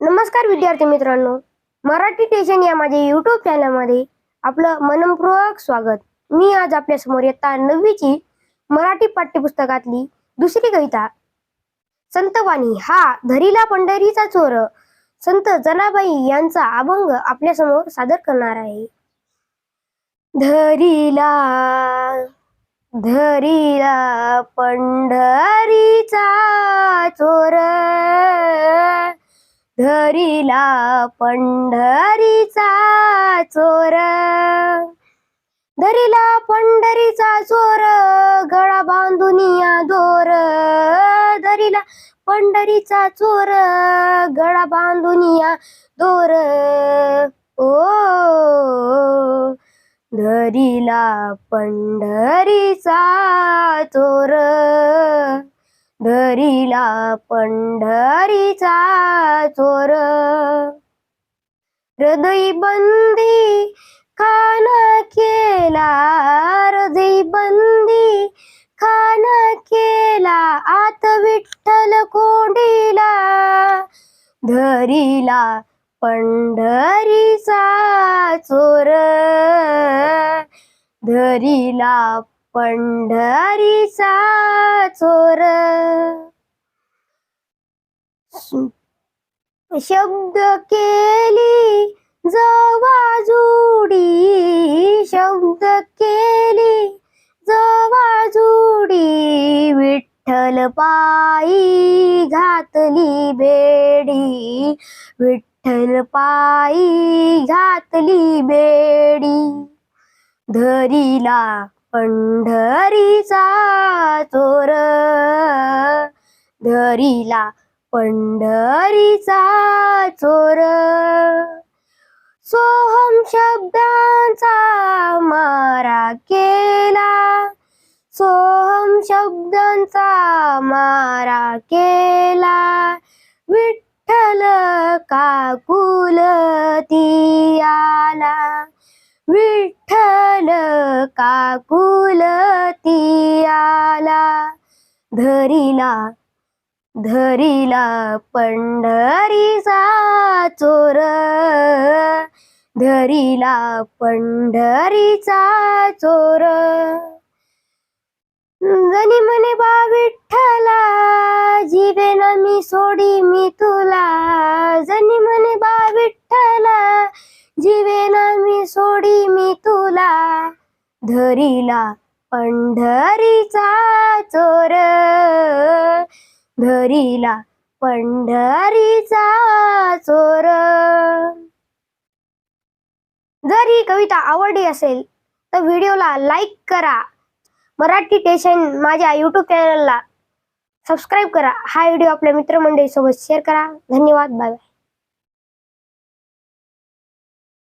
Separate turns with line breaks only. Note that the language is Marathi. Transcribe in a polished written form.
नमस्कार विद्यार्थी मित्रांनो, मराठी टेशन या माझ्या यूट्यूब चॅनलमध्ये आपलं मनपूर्वक स्वागत। मी आज आपल्या समोर इयत्ता 9वीची मराठी पाठ्यपुस्तकातली दुसरी कविता संतवाणी हा धरीला पंढरीचा चोर संत जनाबाई यांचा अभंग आपल्या समोर सादर करणार आहे। धरीला धरीला पंढरीचा चोर, धरीला पंढरीचा चोर, धरीला पंढरीचा चोर, गळा बांधुनिया दोर, धरीला पंढरीचा चोर, गळा बांधुनिया दोर, ओ धरीला पंढरीचा चोर, धरीला पंढरीचा चोर, हृदय बंदी खान केला, हृदय बंदी खान केला, आत विठ्ठल कोंडीला, धरीला पंढरीचा चोर, धरीला पंढरीचा चोर, शब्द केली जवाजुडी, शब्द केली जवाजुडी, विठ्ठल पायी घातली बेडी, विठ्ठल पायी घातली बेडी, धरीला पंढरीचा चोर, धरीला पंढरीचा चोर, सोहम शब्दांचा मारा केला, सोहम शब्दांचा मारा केला, विठ्ठल काकुलती आला, विठ्ठल काकुलती आला, धरीला धरीला पंढरीचा चोर, धरीला पंढरीचा चोर, जनी म्हणे बा विठ्ठला जीवेन मी सोडी मी तुला, जनी म्हणे बा विठ्ठला जीवेन मी सोडी मी तुला, धरीला पंढरीचा चोर, धरीला पंढरीचा चोर। जर ही कविता आवडली असेल तर व्हिडिओला लाईक करा, मराठी टेशन माझ्या यूट्यूब चॅनलला सबस्क्राईब करा, हा व्हिडिओ आपल्या मित्रमंडळी सोबत शेअर करा। धन्यवाद, बाय बाय।